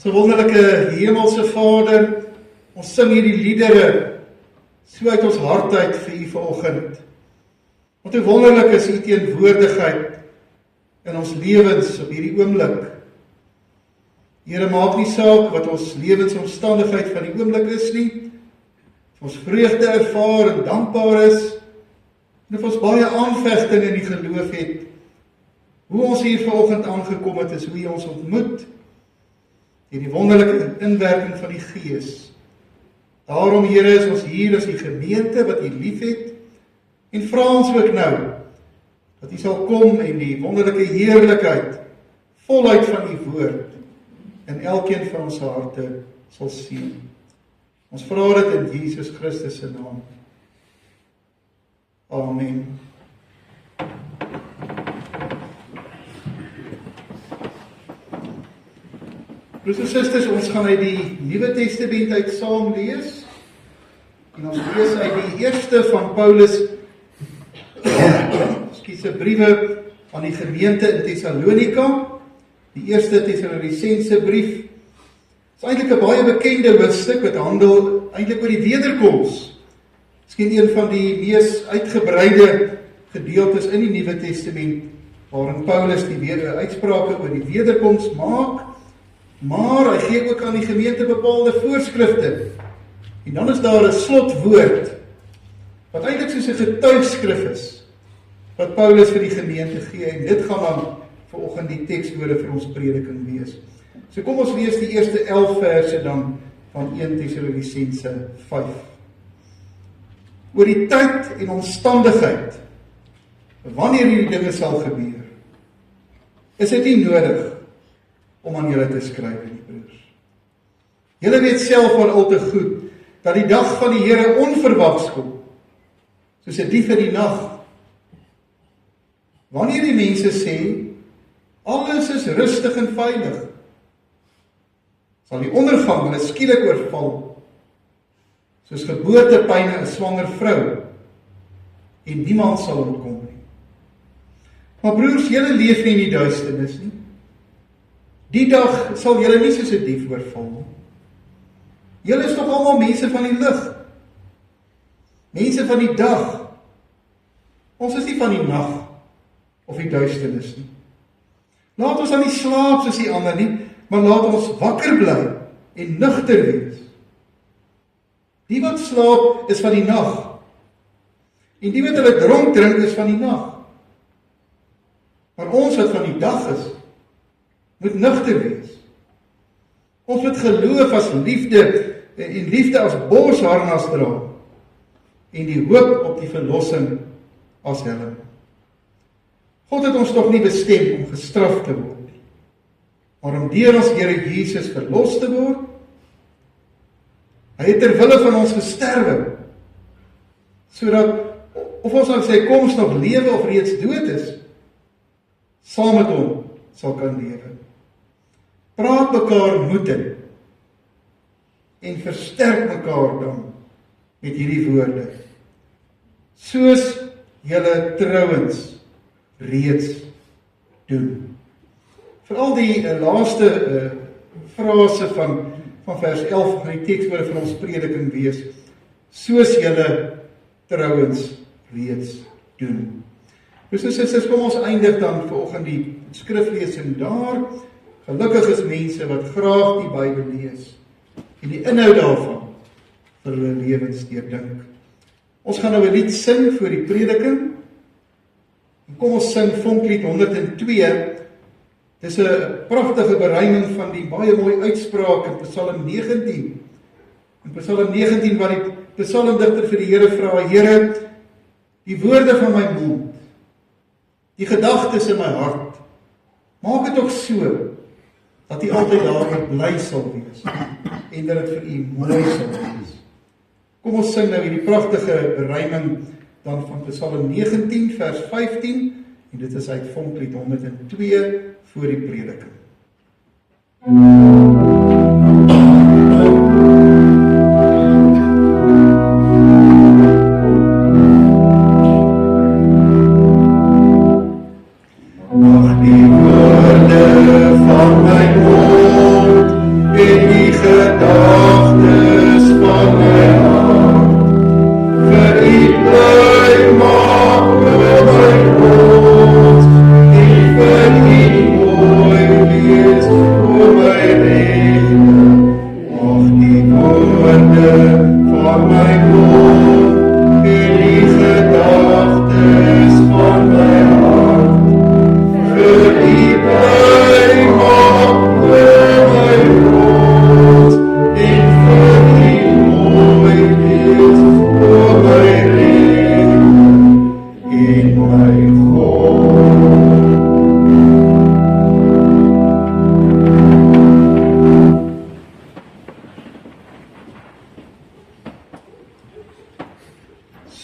So wonderlike hemelse Vader, ons sing hierdie liedere so uit ons hart uit vir U vanoggend. Want hoe wonderlik is U teenwoordigheid in ons lewens op hierdie oomblik. Here, maak nie saak wat ons lewensomstandigheid van die oomblik is nie, of ons vreugde ervaar en dankbaar is, en of ons baie aanvegting in die geloof het, hoe ons hier vanoggend aangekom het, is hoe U ons ontmoet, die wonderlike inwerking van die Gees. Daarom, Here, is ons hier as die gemeente wat U liefhet, en vra ons ook nou, dat U sal kom en die wonderlike heerlikheid, voluit van U woord, in elkeen van ons harte sal sien. Ons vra dit in Jesus Christus se naam. Amen. Broers en susters, ons gaan uit die Nuwe Testament uit saam lees. En ons lees uit die eerste van Paulus se briewe aan die gemeente in Thessalonika, die eerste Tessalonisense brief. Dit is eintlik 'n baie bekende hoofstuk wat handel eintlik oor die wederkoms. Miskien een van die mees uitgebreide gedeeltes in die Nuwe Testament, waarin Paulus die uitsprake oor die wederkoms maak, maar hy gee ook aan die gemeente bepaalde voorskrifte. En dan is daar 'n slotwoord, wat eintlik soos 'n getuigskrif is, wat Paulus vir die gemeente gee, en dit gaan dan vanoggend die tekswoorde vir ons prediking wees. So kom ons lees die eerste 11 verse dan van 1 Tessalonisense 5. Oor die tyd en omstandigheid, wanneer hierdie dinge sal gebeur, is dit nie nodig om aan julle te skryf, nie, broers. Julle weet self maar al te goed, dat die dag van die Here onverwags kom, soos 'n dief in die nag. Wanneer die mense sê, alles is rustig en veilig, sal die ondergang hulle skielik oorval, soos geboortepyne 'n swanger vrou, en niemand sal ontkom nie. Maar broers, julle leef nie in die duisternis nie. Die dag sal julle nie soos 'n dief oorval nie. Julle is toch almal mense van die lig, mense van die dag. Ons is nie van die nag of die duisternis nie. Laat ons dan nie slaap soos die ander nie, maar laat ons wakker bly en nugter wees. Die wat slaap is van die nag, en die wat hulle dronk drink is van die nag. Maar ons wat van die dag is, moet nugter wees. Ons moet geloof as liefde, en liefde as borsharnas dra, en die hoop op die verlossing as helm. God het ons nog nie bestem om gestraf te word nie, maar om deur ons Here Jesus verlos te word. Hy het ter wille van ons gesterwe, sodat of ons aan sy koms nog lewe of reeds dood is, saam met hom sal kan lewe. Praat mekaar moed in, en versterk mekaar dan met hierdie woorde, soos julle trouens reeds doen. Veral die laaste frase van vers 11 van die tekswoorde van ons prediking wees, soos julle trouens reeds doen. Dus kom ons eindig dan vanoggend die skriflesing daar. Gelukkig is mense wat graag die Bybel lees, en die inhoud daarvan vir hulle lewens deurdink. Ons gaan nou 'n lied sing vir die prediking. Kom ons sing Vonklied 102. Dis 'n pragtige beruiming van die baie mooi uitspraak in Psalm 19. In Psalm 19 waar die psalmdigter vir die Here vra, Here, die woorde van my mond, die gedagtes in my hart, maak dit ook so, dat U altyd daaroor bly sal wees, en dat dit vir U mooi sal wees. Kom ons sing nou hierdie pragtige beruiming dan van Psalm 19 vers 15, en dit is uit Vonklied 102 voor die prediking. Mag die woorde van my mond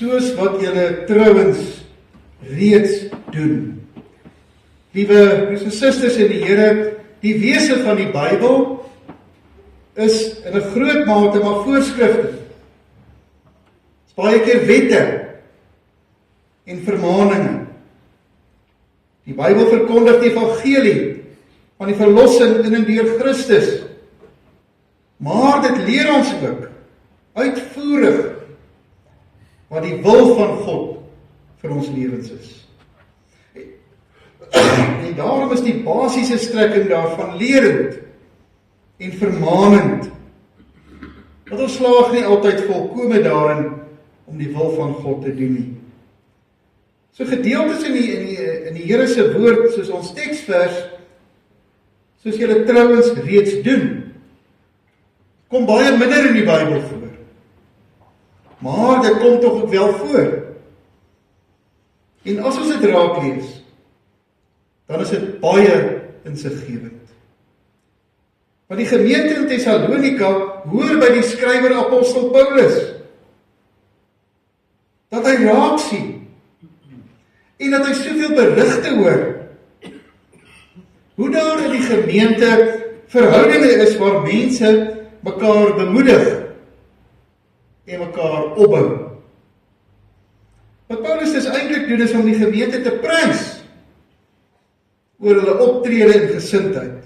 soos wat julle trouens reeds doen. Liewe broers en susters in die Here, die wese van die Bybel is in 'n groot mate maar voorskrifte. Dit is baie keer wette en vermaaninge. Die Bybel verkondig die evangelie van die verlossing in en deur Christus. Maar dit leer ons ook uitvoerig wat die wil van God vir ons lewens is. En daarom is die basiese strekking daarvan lerend en vermanend. Want ons slaag nie altyd volkome daarin om die wil van God te doen nie. So gedeeltes in die Here se woord, soos ons teksvers, soos julle trouens reeds doen, kom baie minder in die Bybel voor. Maar dit kom tog ook wel voor. En as ons dit raak lees, dan is dit baie insiggewend. Want die gemeente in Thessalonika hoor by die skrywer apostel Paulus, dat hy raak sien, en dat hy soveel berigte hoor, hoe daar in die gemeente verhoudinge is waar mense mekaar bemoedig en mekaar opbou. Wat Paulus dus eintlik doen is om die gemeente te prys oor hulle optrede en gesindheid.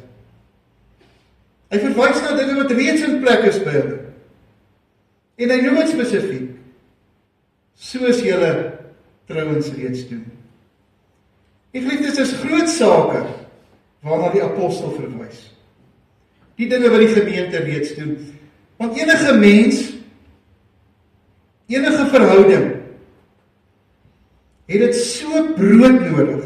Hy verwys na dinge wat reeds in plek is by hulle. En hy noem dit spesifiek, soos julle trouens reeds doen. En geliefdes, is groot sake waarna die apostel verwys. Die dinge wat die gemeente reeds doen. Want enige mens, enige verhouding, het dit so brood nodig,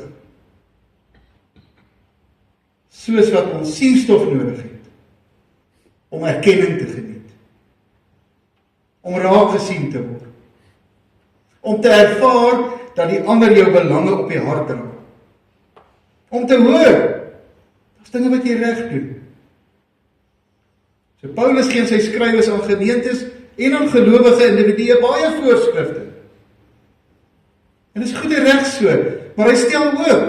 soos wat ons suurstof nodig het, om erkenning te geniet, om raak gesien te word, om te ervaar dat die ander jou belange op die hart dra, om te hoor, dat is dinge wat jy reg doen. So Paulus gee sy skrywers aan gemeentes en aan gelowige individue baie voorskrifte. En dit is goed en reg so, maar hy stel ook,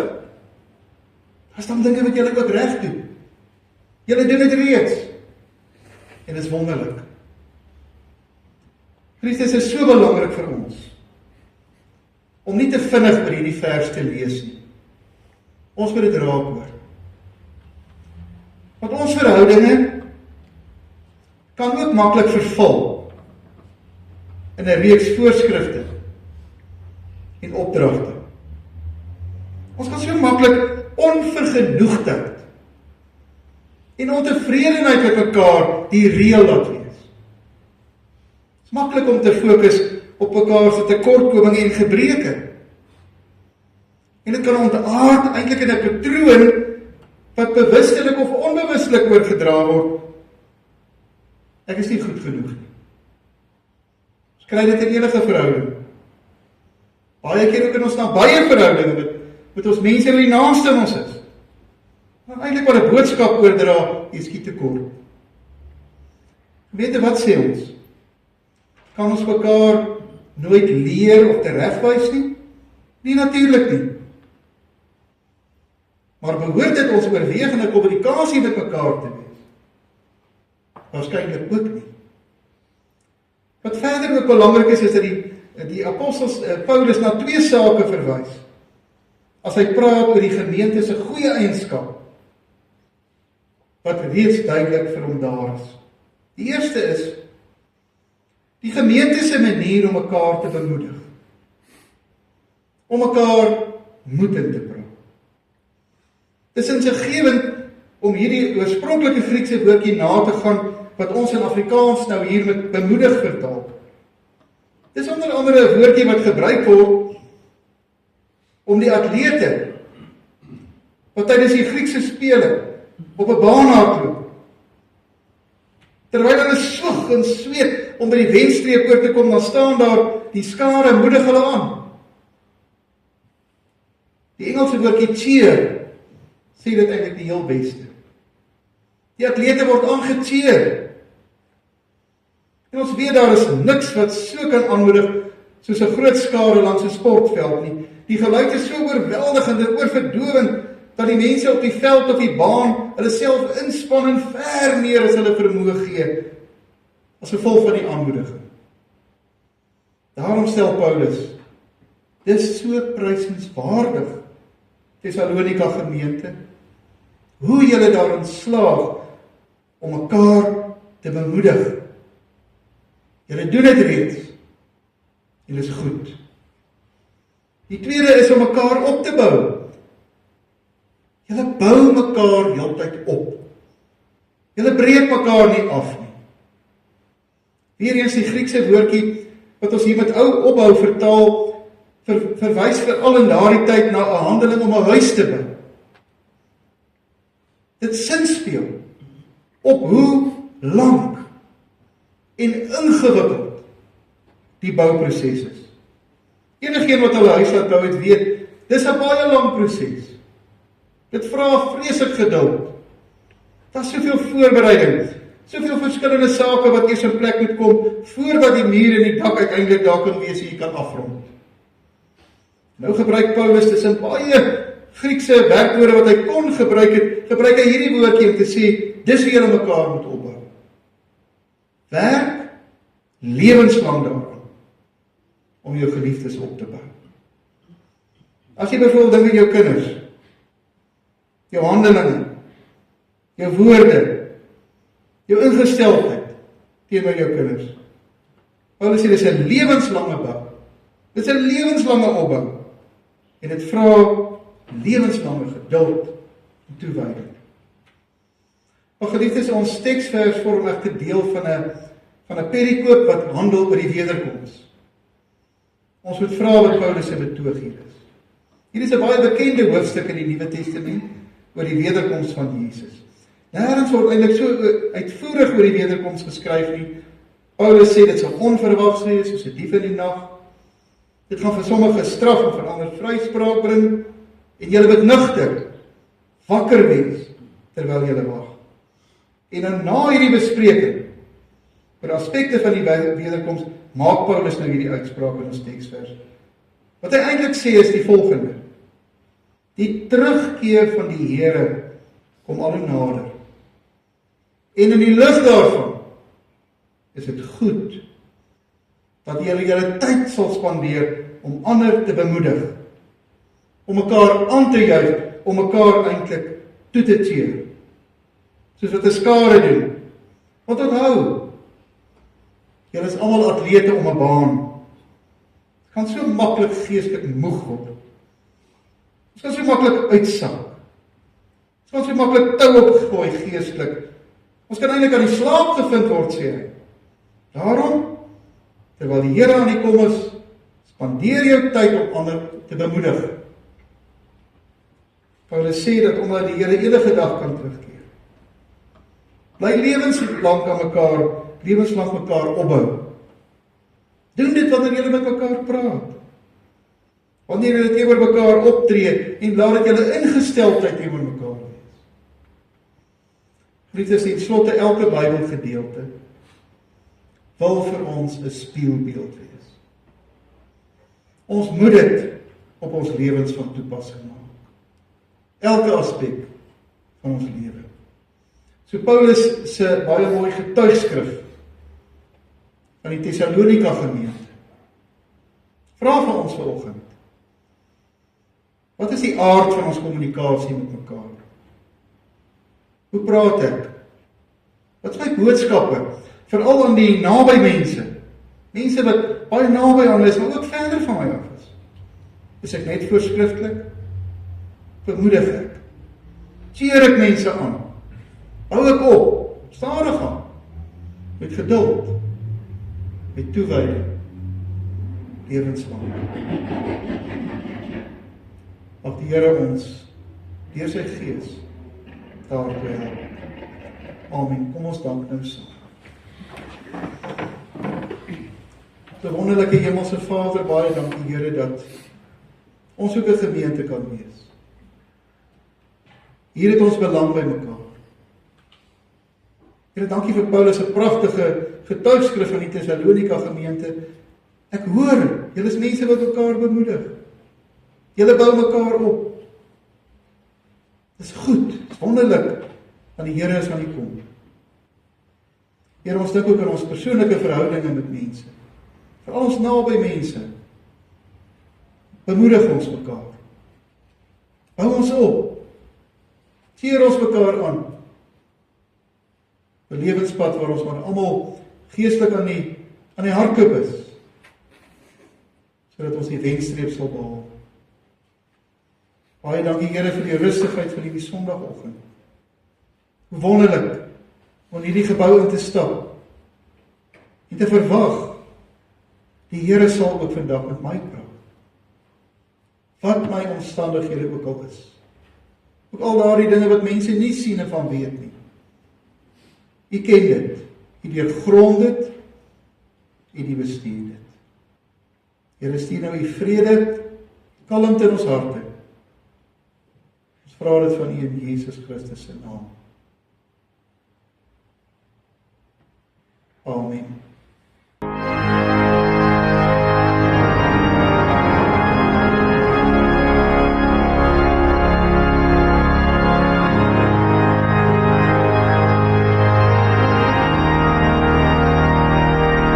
as dan dinge wat julle ook reg doen. Julle doen dit reeds. En dit is wonderlik. Christus is so belangrik vir ons, om nie te vinnig by hierdie vers te lees nie. Ons moet dit raak hoor. Want ons verhoudinge kan ook maklik verval in 'n reeks voorskrifte en opdragte. Ons kan so maklik onvergenoegdheid en ontevredenheid met mekaar die reël laat wees. Het is maklik om te fokus op mekaar se tekortkominge en gebreke. En dit kan ontaard eintlik in 'n patroon wat bewustelik of onbewustelik oorgedra word. Ek is nie goed genoeg nie. Ons kry dit in enige verhouding. Baie keer ook in ons nabye verhoudinge met ons mense wat die naaste aan ons is. Maar eintlik wat 'n boodskap oordra, jy skiet tekort. Weet jy wat sê ons? Kan ons mekaar nooit leer of teregwys nie? Nie natuurlik nie. Maar behoort dit ons oorwegende kommunikasie met mekaar te wees? Waarskynlik ook nie. Wat verder ook belangrik is dat die apostels Paulus na twee sake verwys. As hy praat oor die gemeente se goeie eienskap, wat reeds duidelik vir hom daar is. Die eerste is, die gemeente se manier om mekaar te bemoedig. Om mekaar moed in te praat. Dit is insiggewend om hierdie oorspronklike Griekse woordjie na te gaan, wat ons in Afrikaans nou hier met bemoedig vertaal. Dit is onder andere 'n woordjie wat gebruik word om die atlete, wat tydens die Griekse spele op 'n baan hardloop, terwyl hulle soeg en sweet om by die wenstreep oor te kom, dan staan daar die skare moedig hulle aan. Die Engelse woordjie cheer sê dit eintlik die heel beste. Die atlete word aangecheer. En ons weet daar is niks wat so kan aanmoedig soos 'n groot skare langs 'n sportveld nie. Die geluid is so oorweldigend en oorverdowend, dat die mense op die veld of die baan hulle self inspann en ver meer as hulle vermoë gee, as gevolg van die aanmoediging. Daarom stel Paulus, dis so prysenswaardig, Thessalonika gemeente, hoe julle daarin slaag om mekaar te bemoedig. Julle doen dit reeds. Julle is goed. Die tweede is om mekaar op te bou. Julle bou mekaar heeltyd op. Julle breek mekaar nie af nie. Weereens die Griekse woordjie wat ons hier met opbou vertaal, verwys veral in daardie tyd na 'n handeling om 'n huis te bou. Dit sinspeel op hoe lank en ingewikkeld die bouproses is. Enigeen wat al 'n huis laat bou het weet, dis 'n baie lang proses. Dit vra vreeslik geduld. Daar's soveel voorbereiding, soveel verskillende sake wat eers in plek moet kom voordat die muur en die dak uiteindelik daar kan wees en jy kan afrond. Nou gebruik Paulus tussen baie Griekse werkwoorde wat hy kon gebruik het, gebruik hy hierdie woordjie om te sê, dis hoe julle mekaar moet opbou. Werk lewenslang daaraan om jou geliefdes op te bou. As jy byvoorbeeld dink aan jou kinders, jou handelinge, jou woorde, jou ingesteldheid teenoor jou kinders. Paulus sê dis 'n lewenslange bou. Dit is 'n lewenslange opbou. En dit vra lewenslange geduld en toewyding. Maar geliefdes, ons teksvers vorm egter deel van 'n perikoop wat handel oor die wederkoms. Ons moet vra wat Paulus se betoog hier is. Hier is 'n baie bekende hoofstuk in die Nuwe Testament oor die wederkoms van Jesus. Nêrens word eintlik so uitvoerig oor die wederkoms geskryf nie. Paulus sê dit sal onverwags wees, soos 'n dief in die nag. Dit gaan vir sommige straf en vir ander vryspraak bring, en julle moet nugter, wakker wees, terwyl julle wag. En dan na hierdie bespreking, oor aspekte van die wederkoms, maak Paulus nou hierdie uitspraak in ons teksvers. Wat hy eintlik sê is die volgende: die terugkeer van die Here kom al hoe nader. En in die lig daarvan is dit goed dat julle tyd sal spandeer om ander te bemoedig, om mekaar aan te juig, om mekaar eintlik toe te cheer, soos wat 'n skare doen. Want onthou, julle is almal atlete om 'n baan. Dit gaan so maklik geestelik moeg word. Dit gaan so maklik uitsak. Dit gaan so maklik tou opgegooi geestelik. Ons kan eintlik aan die slaap gevind word, sê hy. Daarom, terwyl die Here aan die kom is, spandeer jou tyd om ander te bemoedig. Paulus sê dat omdat die Here enige dag kan terugkeer. Bly lewenslang aan mekaar, lewenslang mekaar opbou. Doen dit wanneer julle met mekaar praat. Wanneer julle teenoor mekaar optree en laat dit julle ingesteldheid teenoor mekaar wees. Geliefdes, ten slotte elke Bybelgedeelte wil vir ons 'n spieelbeeld wees. Ons moet dit op ons lewens van toepassing maak. Elke aspek van ons lewe. So Paulus se baie mooi getuigskrif van die Thessalonika gemeente. Vra vir ons vanoggend: wat is die aard van ons kommunikasie met mekaar? Hoe praat ek? Wat is my boodskappe? Veral aan die naby mense. Mense wat baie naby aan my is, maar ook verder van my af is. Is ek net voorskrifklik? Bemoedig ek? Cheer ek mense aan? Hou ek op? Stadig aan? Met geduld? Met toewyding? Lewenslang? Mag die Here ons deur sy Gees daartoe help. Amen. Kom ons dank nou saam. Wonderlike Hemelse Vader, baie dankie Here dat ons ook 'n gemeente kan wees. Hier het ons belang by mekaar. Here, dankie vir Paulus se pragtige getuigskrif van die Thessalonika gemeente, Ek hoor, julle is mense wat mekaar bemoedig. Julle bou mekaar op. Dis goed, dis wonderlik, want die Here is aan die kom. Here, ons dink ook aan ons persoonlike verhoudinge met mense. Veral ons naby mense. Bemoedig ons mekaar. Bou ons op. Cheer ons mekaar aan. 'n Lewenspad waar ons maar almal geestelik aan die hardloop is, sodat ons die wenstreep sal behaal. Baie dankie Here vir die rustigheid van hierdie Sondagoggend. Hoe wonderlik om in hierdie gebou in te stap en te verwag, die Here sal ook vandag met my praat. Wat my omstandighede ook al is. Ook al daardie dinge wat mense nie sien en van weet nie. U ken dit, u deurgrond dit, u bestuur dit. Here, stuur nou u vrede, kalmte in ons harte. Ons vra dit van u in Jesus Christus se naam. Amen.